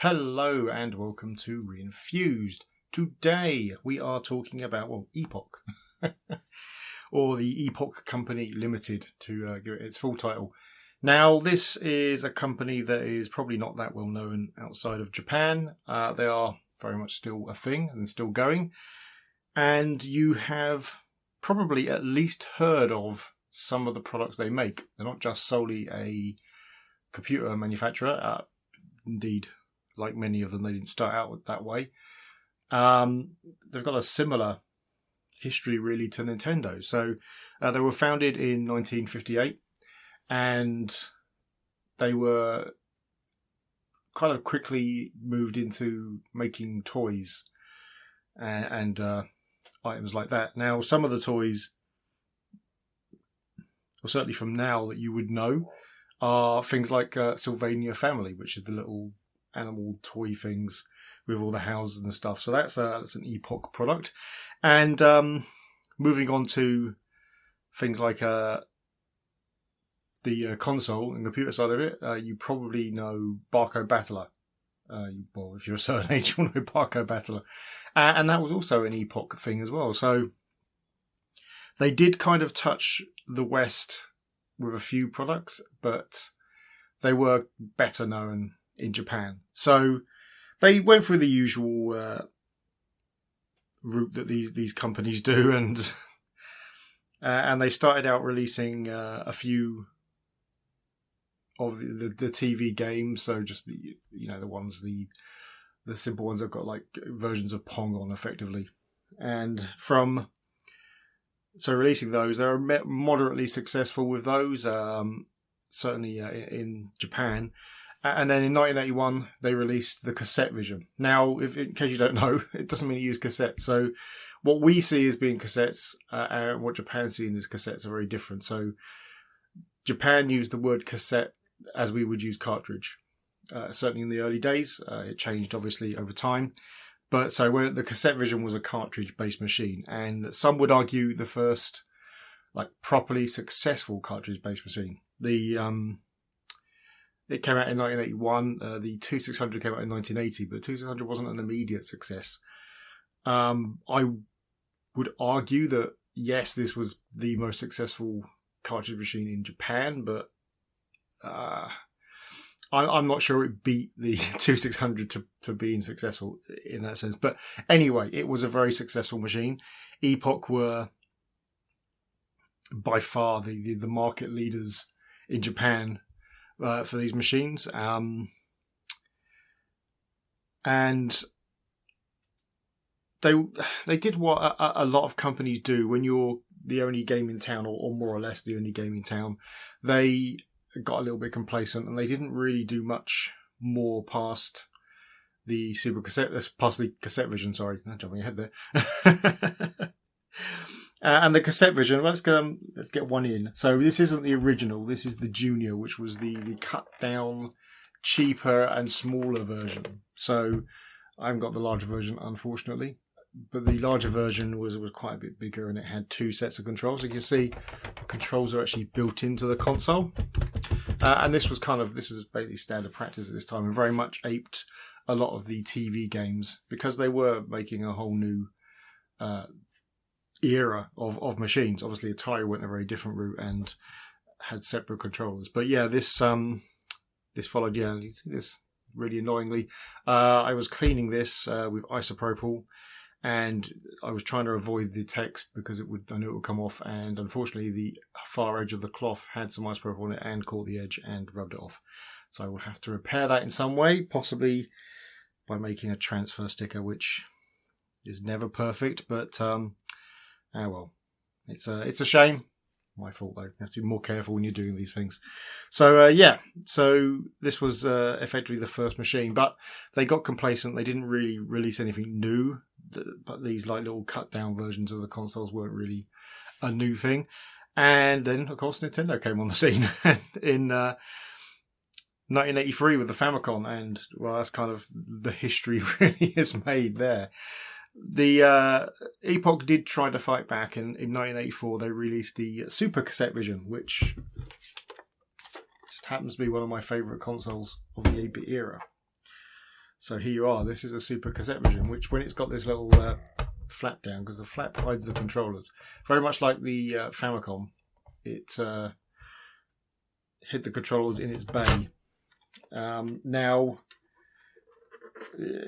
Hello and welcome to Re-enthused. Today we are talking about, Epoch. Or the Epoch Company Limited, to give it its full title. Now, this is a company that is probably not that well known outside of Japan. They are very much still a thing and still going. And you have probably at least heard of some of the products they make. They're not just solely a computer manufacturer. Indeed, like many of them, they didn't start out that way. They've got a similar history really to Nintendo. So they were founded in 1958 and they were kind of quickly moved into making toys and items like that. Now, some of the toys, or certainly from now that you would know, are things like Sylvania Family, which is the little animal toy things with all the houses and stuff. So that's an Epoch product. And moving on to things like the console and computer side of it, you probably know Barco Battler. If you're a certain age, you'll know Barco Battler. And that was also an Epoch thing as well. So they did kind of touch the West with a few products, but they were better known in Japan. So they went through the usual route that these companies do, and they started out releasing a few of the TV games. So just the ones, the simple ones that have got like versions of Pong on effectively, and so releasing those, they were moderately successful with those, certainly in Japan. And then in 1981, they released the cassette version. Now, in case you don't know, it doesn't mean you use cassettes. So what we see as being cassettes and what Japan's seeing as cassettes are very different. So Japan used the word cassette as we would use cartridge. Certainly in the early days. It changed, obviously, over time. But so when the cassette version was a cartridge-based machine. And some would argue the first properly successful cartridge-based machine. It came out in 1981. The 2600 came out in 1980, but the 2600 wasn't an immediate success. I would argue that, yes, this was the most successful cartridge machine in Japan, but I'm not sure it beat the 2600 to being successful in that sense. But anyway, it was a very successful machine. Epoch were by far the market leaders in Japan for these machines, and they did what a lot of companies do when you're the only game in town, or more or less the only game in town. They got a little bit complacent and they didn't really do much more past the cassette version. Sorry, I'm jumping ahead there. And the cassette version, let's get one in. So this isn't the original. This is the Junior, which was the cut down, cheaper and smaller version. So I haven't got the larger version, unfortunately. But the larger version was quite a bit bigger, and it had two sets of controls. So you can see the controls are actually built into the console. And this was basically standard practice at this time, and very much aped a lot of the TV games, because they were making a whole new era of machines. Obviously, Atari went a very different route and had separate controllers. But yeah, this followed. Yeah, you see this really annoyingly. I was cleaning this with isopropyl, and I was trying to avoid the text because I knew it would come off. And unfortunately, the far edge of the cloth had some isopropyl on it and caught the edge and rubbed it off. So I will have to repair that in some way, possibly by making a transfer sticker, which is never perfect, but well, it's a shame. My fault though. You have to be more careful when you're doing these things. So so this was effectively the first machine, but they got complacent. They didn't really release anything new. But these little cut down versions of the consoles weren't really a new thing. And then of course Nintendo came on the scene in 1983 with the Famicom, and well, that's kind of the history really is made there. The Epoch did try to fight back, and in 1984 they released the Super Cassette Vision, which just happens to be one of my favourite consoles of the 8-bit era. So here you are. This is a Super Cassette Machine, which when it's got this little flap down, because the flap hides the controllers, very much like the Famicom, it hid the controllers in its bay. Now,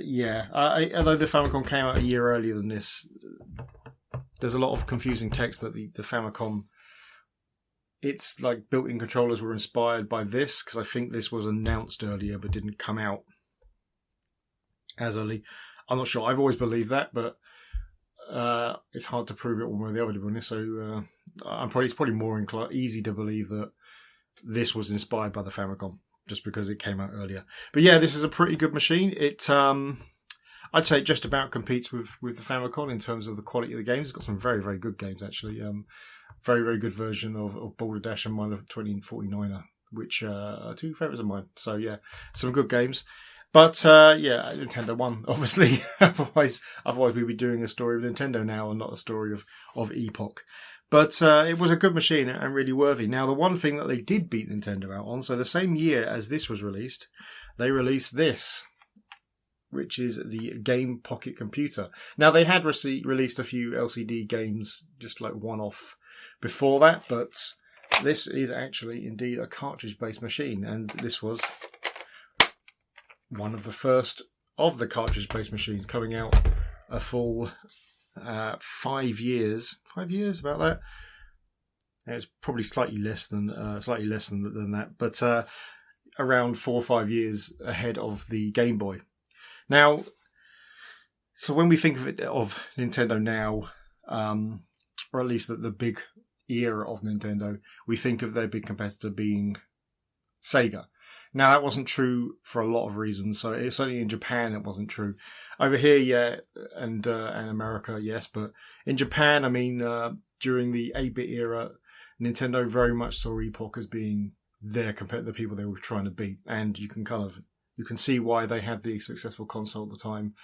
yeah, although the Famicom came out a year earlier than this, there's a lot of confusing text that the Famicom, its like built-in controllers were inspired by this, because I think this was announced earlier but didn't come out as early. I'm not sure. I've always believed that, but it's hard to prove it one way or the other, to be honest. So it's probably more easy to believe that this was inspired by the Famicom, just because it came out earlier. But yeah, this is a pretty good machine. It I'd say it just about competes with the Famicom in terms of the quality of the games. It's got some very, very good games, actually. Very, very good version of Boulder Dash and Miner 2049er, which are two favourites of mine. So yeah, some good games. But yeah, Nintendo won, obviously. otherwise we'd be doing a story of Nintendo now and not a story of Epoch. But it was a good machine and really worthy. Now, the one thing that they did beat Nintendo out on, so the same year as this was released, they released this, which is the Game Pocket Computer. Now, they had released a few LCD games, just like one-off before that, but this is actually indeed a cartridge-based machine, and this was one of the first of the cartridge-based machines coming out a full 5 years. 5 years, about that. It's probably slightly less than that, but around 4 or 5 years ahead of the Game Boy. Now, so when we think of Nintendo now, or at least the big era of Nintendo, we think of their big competitor being Sega. Now, that wasn't true for a lot of reasons. So certainly in Japan, it wasn't true. Over here, yeah, and America, yes. But in Japan, I mean, during the 8-bit era, Nintendo very much saw Epoch as being their competitor, the people they were trying to beat. And you can see why they had the successful console at the time.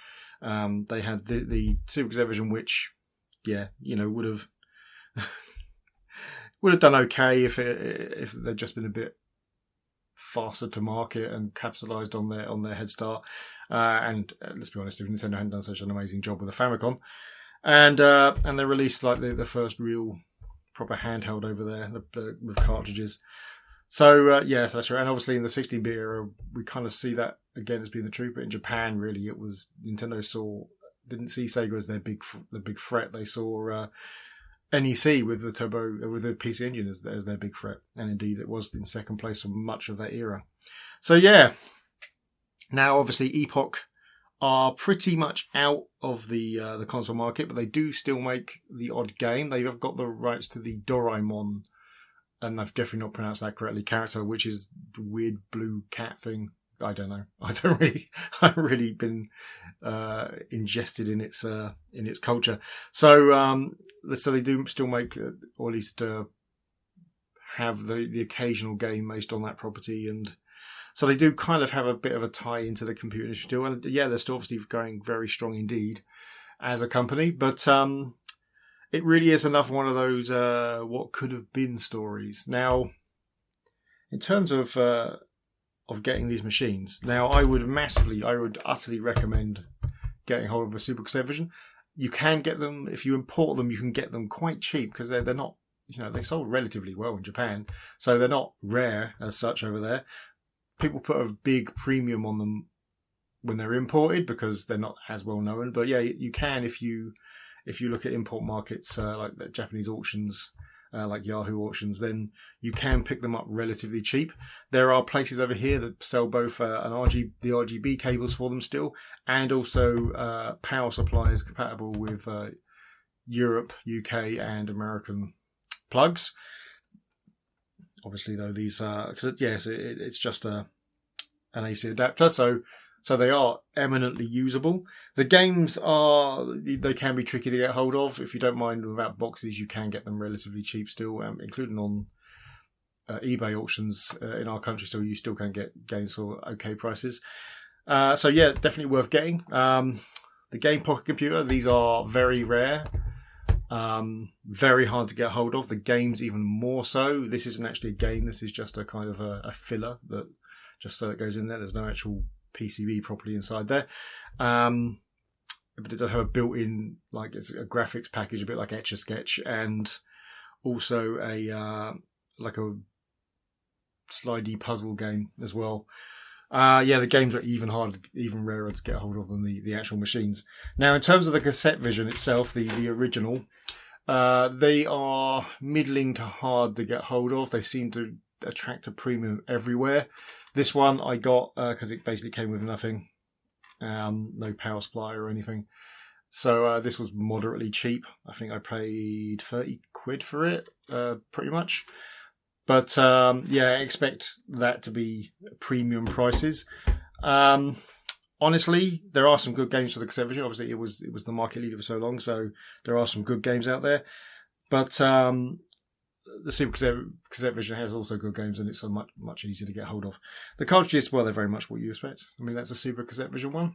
They had the Super Cassette version, which, yeah, would have done okay if they'd just been a bit faster to market and capitalised on their head start. And let's be honest, if Nintendo hadn't done such an amazing job with the Famicom, and they released like the first real proper handheld over there with cartridges. So yes, that's right. And obviously in the 16-bit era, we kind of see that again as being the truth. But in Japan, really, it was Nintendo didn't see Sega as the big threat. They saw NEC with the PC Engine as their big threat, and indeed it was in second place for much of that era. So yeah, now obviously Epoch are pretty much out of the console market, but they do still make the odd game. They've got the rights to the Doraemon, and I've definitely not pronounced that correctly, character, which is the weird blue cat thing. I don't know. I haven't really been ingested in its culture. So they do still make, or at least have the occasional game based on that property, and so they do kind of have a bit of a tie into the computer industry still. And yeah, they're still obviously going very strong indeed as a company, but it really is another one of those what could have been stories. Now, in terms of getting these machines, now I would utterly recommend getting hold of a Super Cassette version. You can get them, if you import them, you can get them quite cheap, because they're not, they sold relatively well in Japan, so they're not rare as such over there. People put a big premium on them when they're imported because they're not as well known, but yeah, you can if you look at import markets like the Japanese auctions, like Yahoo auctions, then you can pick them up relatively cheap. There are places over here that sell both the RGB cables for them still, and also power supplies compatible with Europe, UK, and American plugs. Obviously, though, these it's just an AC adapter, so they are eminently usable. The games they can be tricky to get hold of. If you don't mind without boxes, you can get them relatively cheap still, including on eBay auctions in our country. Still, you still can get games for okay prices. So yeah, definitely worth getting. The Game Pocket Computer, these are very rare. Very hard to get hold of. The games even more so. This isn't actually a game. This is just a kind of a filler that just so it goes in there. There's no actual PCB properly inside there. But it does have a built-in, like it's a graphics package, a bit like Etch-a-Sketch, and also a like a slidey puzzle game as well. The games are even rarer to get hold of than the actual machines. Now, in terms of the cassette vision itself, the original, they are middling to hard to get hold of. They seem to attract a premium everywhere. This one I got because it basically came with nothing. No power supply or anything. So this was moderately cheap. I think I paid 30 quid for it, pretty much. But expect that to be premium prices. Honestly, there are some good games for the cassette version. Obviously, it was the market leader for so long, so there are some good games out there. But the Super cassette version has also good games, and it's much easier to get hold of. The cartridges, well, they're very much what you expect. I mean, that's a Super cassette version one.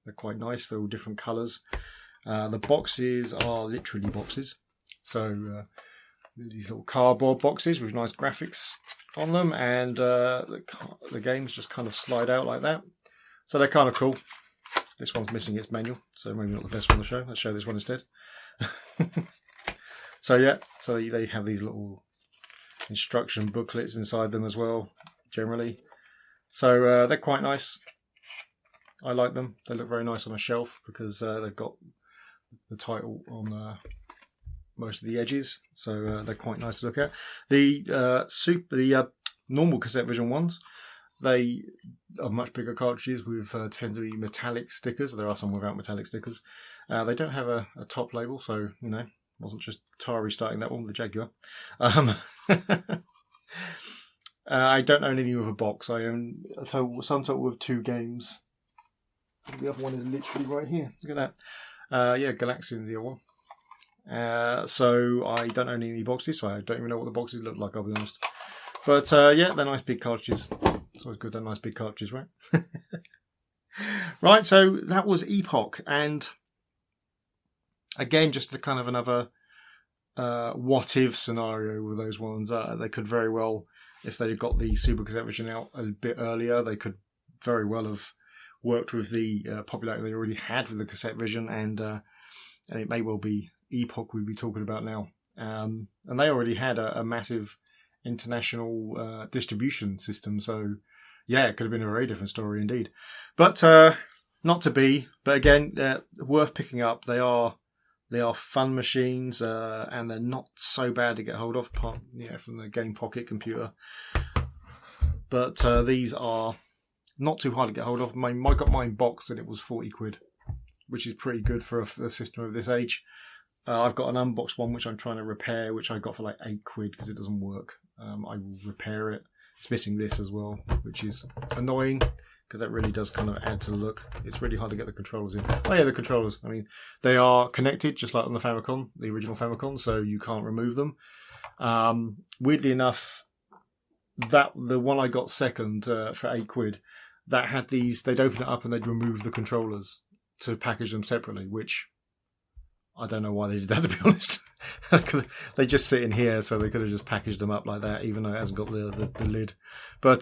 They're quite nice. They're all different colours. The boxes are literally boxes. So these little cardboard boxes with nice graphics on them, and the games just kind of slide out like that. So they're kind of cool. This one's missing its manual, so maybe not the best one to show. Let's show this one instead. So they have these little instruction booklets inside them as well, generally. So they're quite nice. I like them. They look very nice on a shelf because they've got the title on most of the edges, so they're quite nice to look at. The normal cassette version ones, they are much bigger cartridges with tend to be metallic stickers. There are some without metallic stickers. They don't have a top label, so wasn't just Atari starting that one with the Jaguar. I don't own any with a box. I own some total with 2 games. The other one is literally right here. Look at that. Galaxian's the other one. So I don't own any boxes, so I don't even know what the boxes look like, I'll be honest. But they're nice big cartridges. It's always good to have nice big cartridges, right? Right, so that was Epoch, and again, just a kind of another what-if scenario with those ones. They could very well, if they got the Super cassette version out a bit earlier, they could very well have worked with the popularity they already had with the cassette version, and it may well be Epoch we'd be talking about now. And they already had a massive international distribution system, so it could have been a very different story indeed. But not to be. But again, worth picking up. They are fun machines, and they're not so bad to get hold of, from the Game Pocket computer. But these are not too hard to get hold of. I got mine boxed and it was 40 quid, which is pretty good for a system of this age. I've got an unboxed one which I'm trying to repair, which I got for like 8 quid because it doesn't work. I will repair it. It's missing this as well, which is annoying because that really does kind of add to the look. It's really hard to get the controllers in. Oh yeah, the controllers. I mean, they are connected just like on the Famicom, the original Famicom, so you can't remove them. Weirdly enough, the one I got second for 8 quid, that had these, they'd open it up and they'd remove the controllers to package them separately, which I don't know why they did that, to be honest. They just sit in here, so they could have just packaged them up like that, even though it hasn't got the lid. But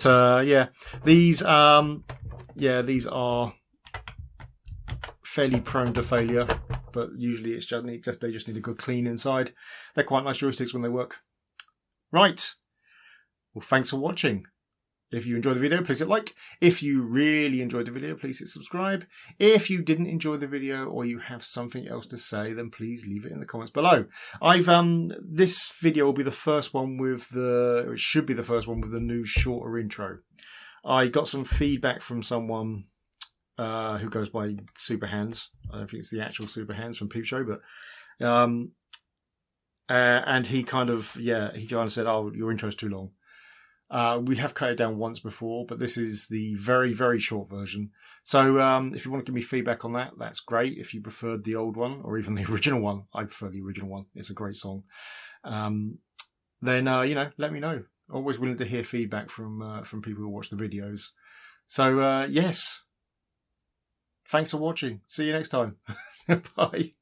these are fairly prone to failure, but usually it's just they just need a good clean inside. They're quite nice joysticks when they work. Right. Well, thanks for watching. If you enjoyed the video, please hit like. If you really enjoyed the video, please hit subscribe. If you didn't enjoy the video or you have something else to say, then please leave it in the comments below. This video will be the first one it should be the first one with the new shorter intro. I got some feedback from someone who goes by Super Hands. I don't think it's the actual Super Hands from Peep Show, but and he kind of said, "Oh, your intro's too long." We have cut it down once before, but this is the very, very short version. So if you want to give me feedback on that, that's great. If you preferred the old one or even the original one, I prefer the original one. It's a great song. Then let me know. Always willing to hear feedback from people who watch the videos. So yes, thanks for watching. See you next time. Bye.